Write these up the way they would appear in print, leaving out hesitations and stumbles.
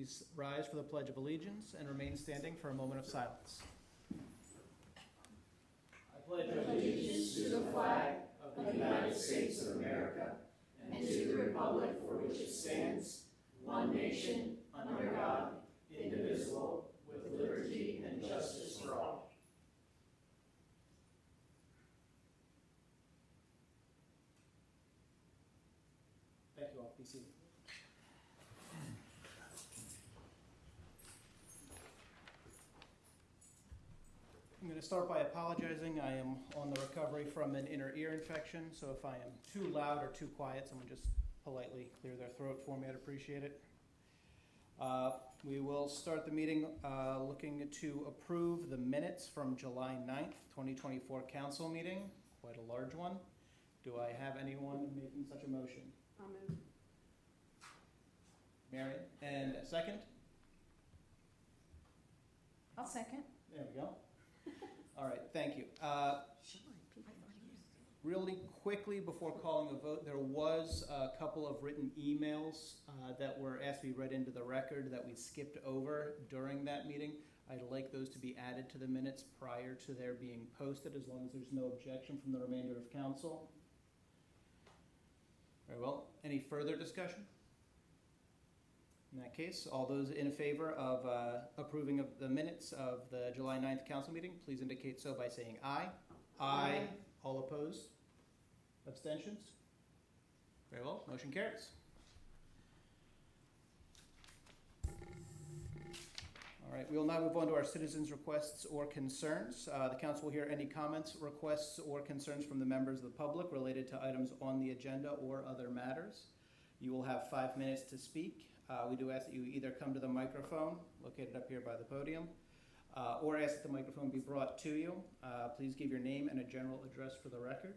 please rise for the Pledge of Allegiance and remain standing for a moment of silence. I pledge allegiance to the flag of the United States of America and to the republic for which it stands, one nation, under God, indivisible, with liberty and justice for all. Thank you all. Be seated. I'm going to start by apologizing. I am on the recovery from an inner ear infection, so if I am too loud or too quiet, someone just politely clear their throat for me. I'd appreciate it. We will start the meeting looking to approve the minutes from July 9th, 2024 council meeting, quite a large one. Do I have anyone making such a motion? I'll move. Marion, and a second? I'll second. There we go. All right, thank you. Really quickly, before calling a vote, there was a couple of written emails that were asked to be read into the record that we skipped over during that meeting. I'd like those to be added to the minutes prior to their being posted, as long as there's no objection from the remainder of council. Very well. Any further discussion? In that case, all those in favor of approving of the minutes of the July 9th council meeting, please indicate so by saying aye. Aye. All opposed? Abstentions? Very well. Motion carries. All right. We will now move on to our citizens' requests or concerns. The council will hear any comments, requests, or concerns from the members of the public related to items on the agenda or other matters. You will have 5 minutes to speak. We do ask that you either come to the microphone, located up here by the podium, or ask that the microphone be brought to you. Please give your name and a general address for the record.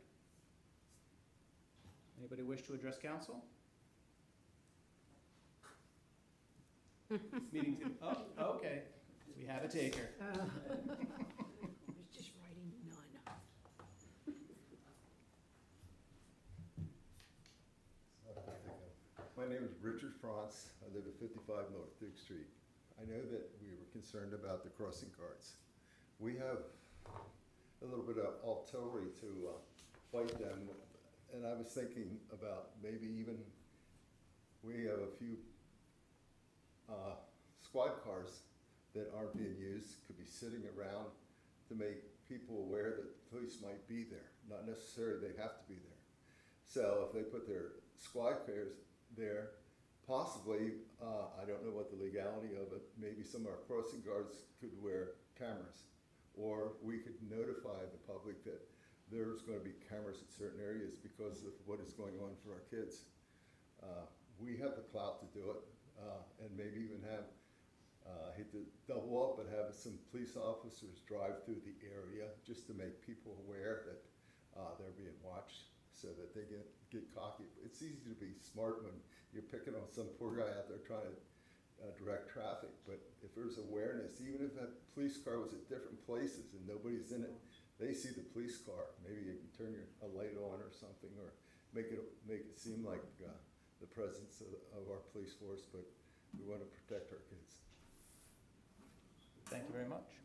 Anybody wish to address council? Meeting to, oh, okay. We have a taker. I was just writing none. My name is Richard Franz. I live at 55 North Duke Street. I know that we were concerned about the crossing guards. We have a little bit of artillery to fight them, and I was thinking about maybe even we have a few squad cars that aren't being used, could be sitting around to make people aware that police might be there. Not necessarily they have to be there. So if they put their squad cars there, possibly, I don't know what the legality of it, maybe some of our crossing guards could wear cameras, or we could notify the public that there's going to be cameras in certain areas because of what is going on for our kids. We have the clout to do it, and maybe even have, I hate to double up, but have some police officers drive through the area just to make people aware that they're being watched, so that they get cocky. It's easy to be smart when you're picking on some poor guy out there trying to direct traffic, but if there's awareness, even if that police car was at different places and nobody's in it, they see the police car. Maybe you can turn a light on or something, or make it seem like the presence of our police force, but we want to protect our kids. Thank you very much.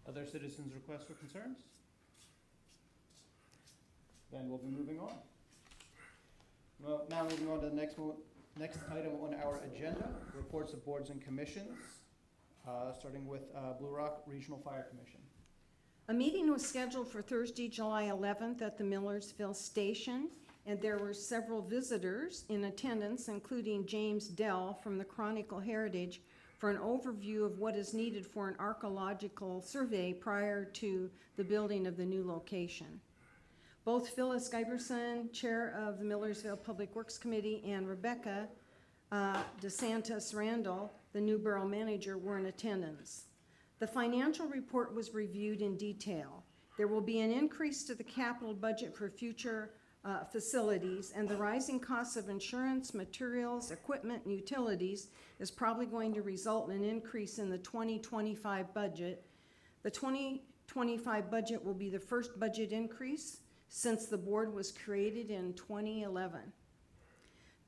Other citizens' requests or concerns? Then we'll be moving on. Well, now moving on to the next item on our agenda, reports of boards and commissions, starting with Blue Rock Regional Fire Commission. A meeting was scheduled for Thursday, July 11th at the Millersville Station, and there were several visitors in attendance, including James Dell from the Chronicle Heritage, for an overview of what is needed for an archaeological survey prior to the building of the new location. Both Phyllis Giberson, chair of the Millersville Public Works Committee, and Rebecca DeSantis Randall, the new borough manager, were in attendance. The financial report was reviewed in detail. There will be an increase to the capital budget for future facilities, and the rising costs of insurance, materials, equipment, and utilities is probably going to result in an increase in the 2025 budget. The 2025 budget will be the first budget increase since the board was created in 2011.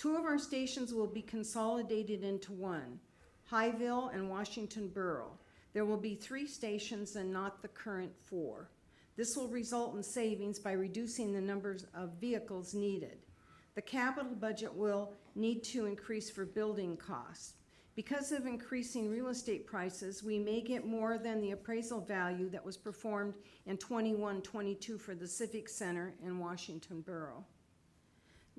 2 of our stations will be consolidated into one, Highville and Washington Borough. There will be 3 stations and not the current 4. This will result in savings by reducing the numbers of vehicles needed. The capital budget will need to increase for building costs. Because of increasing real estate prices, we may get more than the appraisal value that was performed in 21-22 for the Civic Center in Washington Borough.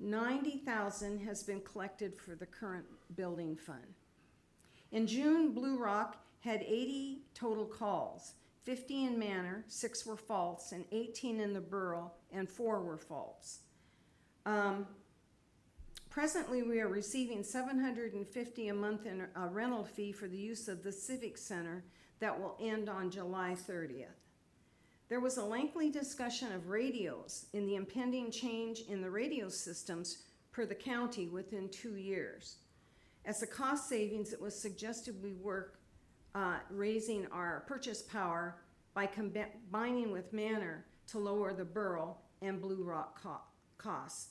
$90,000 has been collected for the current building fund. In June, Blue Rock had 80 total calls, 50 in Manor, 6 were faults, and 18 in the borough, and 4 were faults. Presently, we are receiving $750 a month in a rental fee for the use of the Civic Center that will end on July 30th. There was a lengthy discussion of radios in the impending change in the radio systems per the county within 2 years. As a cost savings, it was suggested we work raising our purchase power by combining with Manor to lower the borough and Blue Rock costs.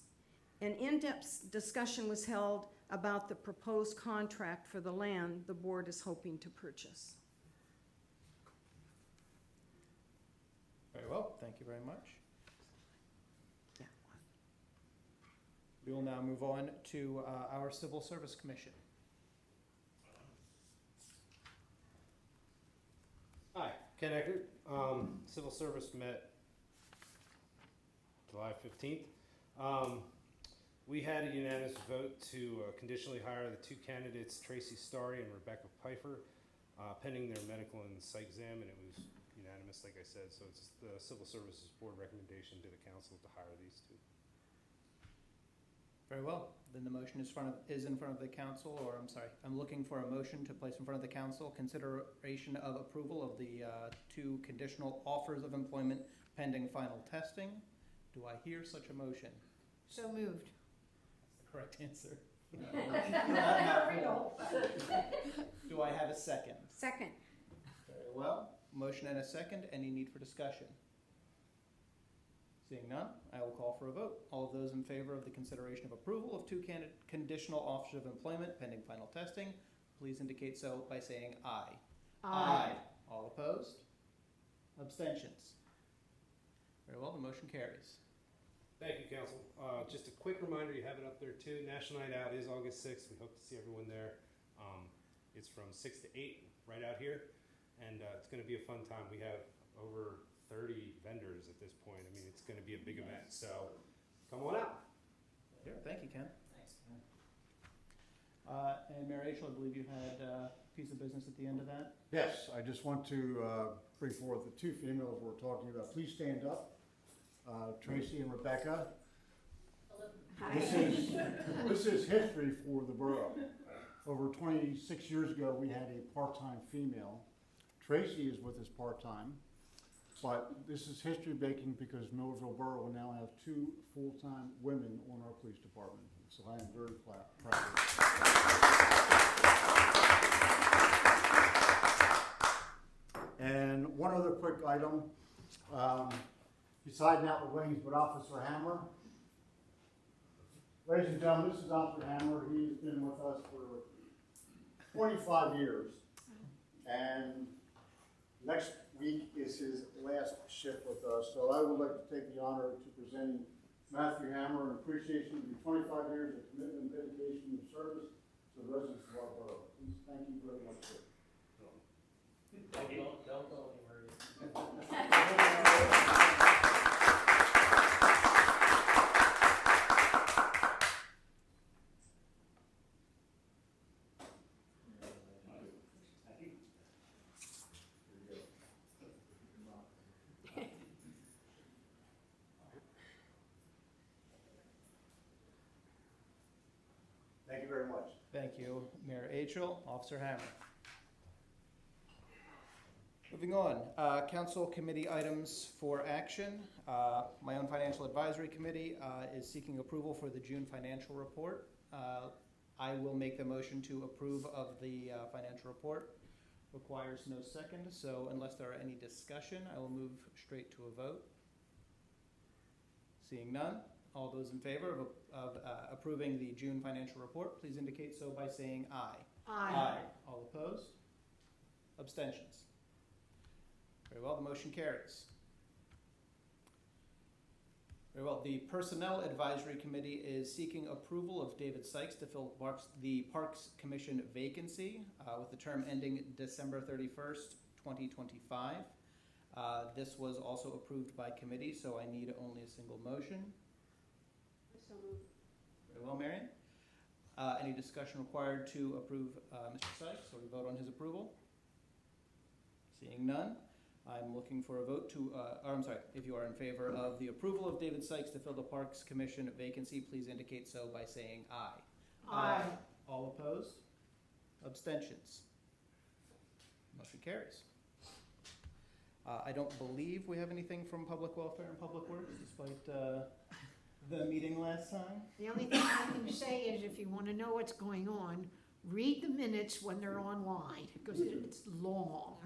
An in-depth discussion was held about the proposed contract for the land the board is hoping to purchase. Very well, thank you very much. Yeah. We will now move on to our Civil Service Commission. Hi, Ken Eckert. Civil Service met July 15th. We had a unanimous vote to conditionally hire the 2 candidates, Tracy Starry and Rebecca Pfeiffer, pending their medical and psych exam, and it was unanimous, like I said. So it's the Civil Services Board recommendation to the council to hire these 2. Very well, then the motion is in front of the council, or I'm sorry, I'm looking for a motion to place in front of the council consideration of approval of the 2 conditional offers of employment pending final testing. Do I hear such a motion? So moved. Correct answer. Real. Do I have a second? Second. Very well. Motion and a second. Any need for discussion? Seeing none, I will call for a vote. All of those in favor of the consideration of approval of 2 conditional offers of employment pending final testing, please indicate so by saying aye. Aye. All opposed? Abstentions? Very well, the motion carries. Thank you, council. Just a quick reminder, you have it up there too. National Night Out is August 6th. We hope to see everyone there. It's from 6 to 8 right out here, and it's going to be a fun time. We have over 30 vendors at this point. I mean, it's going to be a big event, so come on out. Sure, thank you, Ken. Thanks. And Mayor Rachel, I believe you had a piece of business at the end of that? Yes, I just want to bring forth the 2 females we're talking about. Please stand up. Tracy and Rebecca. This is history for the borough. Over 26 years ago, we had a part-time female. Tracy is with us part-time, but this is history making because Millersville Borough will now have 2 full-time women on our police department. So I am very proud of it. And one other quick item. Beside Outlet Wings, but Officer Hammer. Ladies and gentlemen, this is Officer Hammer. He's been with us for 25 years. And next week is his last shift with us. So I would like to take the honor to present Matthew Hammer in appreciation of your 25 years of commitment, dedication, and service to the residents of our borough. Please, thank you very much, sir. Thank you. Don't go anywhere. Thank you very much. Thank you, Mayor Achel. Officer Hammer. Moving on, council committee items for action. My own financial advisory committee is seeking approval for the June financial report. I will make the motion to approve of the financial report. Requires no second, so unless there are any discussion, I will move straight to a vote. Seeing none, All those in favor of approving the June financial report, please indicate so by saying aye. Aye. All opposed? Abstentions? Very well, the motion carries. Very well, the Personnel Advisory Committee is seeking approval of David Sykes to fill the Parks Commission vacancy with the term ending December 31st, 2025. This was also approved by committee, so I need only a single motion. So moved. Very well, Marion. Any discussion required to approve Mr. Sykes, or we vote on his approval? Seeing none, I'm looking for a vote to, if you are in favor of the approval of David Sykes to fill the Parks Commission vacancy, please indicate so by saying aye. Aye. All opposed? Abstentions? Motion carries. I don't believe we have anything from Public Welfare and Public Works, despite the meeting last time. The only thing I can say is if you want to know what's going on, read the minutes when they're online, because it's long.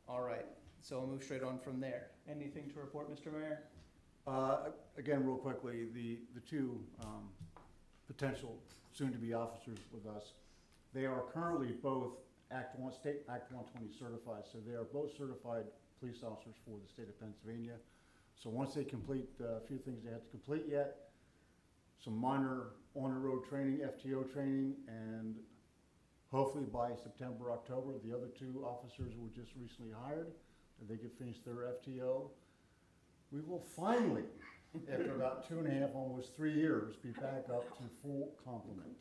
All right, so I'll move straight on from there. Anything to report, Mr. Mayor? Again, real quickly, the two potential soon-to-be officers with us, they are currently both State Act 120 certified, so they are both certified police officers for the state of Pennsylvania. So once they complete a few things they have to complete yet, some minor on-the-road training, FTO training, and hopefully by September, October, the other two officers were just recently hired, and they could finish their FTO. We will finally, after about 2.5, almost 3 years, be back up to full complement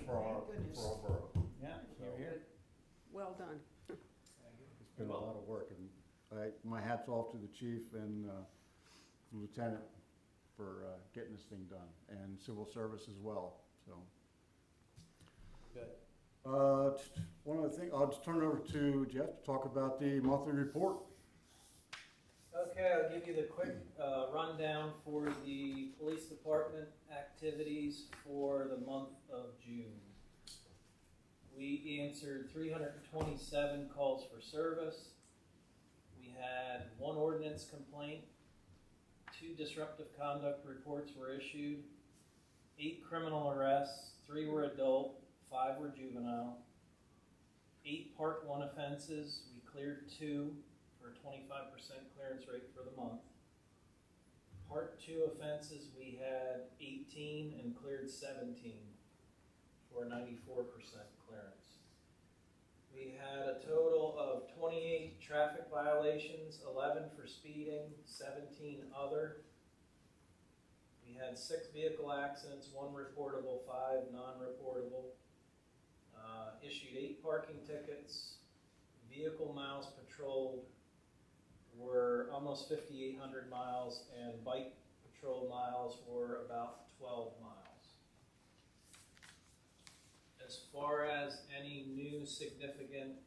for our borough. Yeah, you're here. Well done. It's been a lot of work, and my hat's off to the chief and the lieutenant for getting this thing done, and civil service as well. So, Good. one other thing, I'll just turn it over to Jeff to talk about the monthly report. Okay, I'll give you the quick rundown for the police department activities for the month of June. We answered 327 calls for service. We had 1 ordinance complaint, 2 disruptive conduct reports were issued, 8 criminal arrests, 3 were adult, 5 were juvenile, 8 Part 1 offenses, we cleared 2 for a 25% clearance rate for the month. Part 2 offenses, we had 18 and cleared 17 for a 94% clearance. We had a total of 28 traffic violations, 11 for speeding, 17 other. We had 6 vehicle accidents, 1 reportable, 5 non-reportable. Issued 8 parking tickets. Vehicle miles patrolled were almost 5,800 miles, and bike patrol miles were about 12 miles. As far as any new significant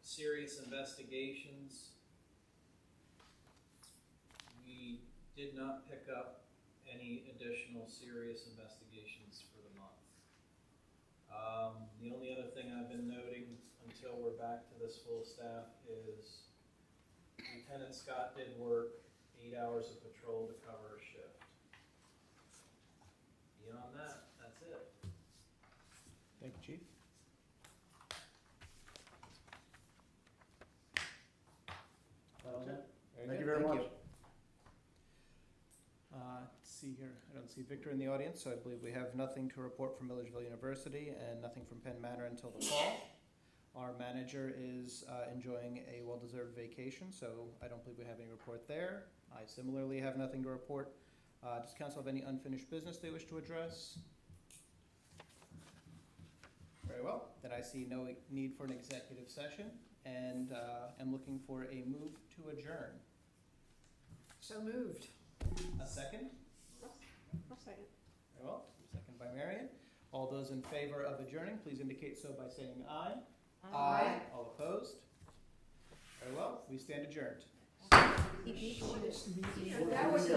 serious investigations, we did not pick up any additional serious investigations for the month. The only other thing I've been noting until we're back to this full staff is Lieutenant Scott did work 8 hours of patrol to cover a shift. Beyond that, that's it. Thank you, Chief. That's it. Very Thank good. you very much. Let's see here, I don't see Victor in the audience, so I believe we have nothing to report from Millersville University and nothing from Penn Manor until the fall. Our manager is enjoying a well-deserved vacation, so I don't believe we have any report there. I similarly have nothing to report. Does council have any unfinished business they wish to address? Very well, then I see no need for an executive session, and am looking for a move to adjourn. So moved. A second? I'll second. Very well, second by Marion. All those in favor of adjourning, please indicate so by saying aye. Aye. All opposed? Very well, we stand adjourned. Shortest meeting. That was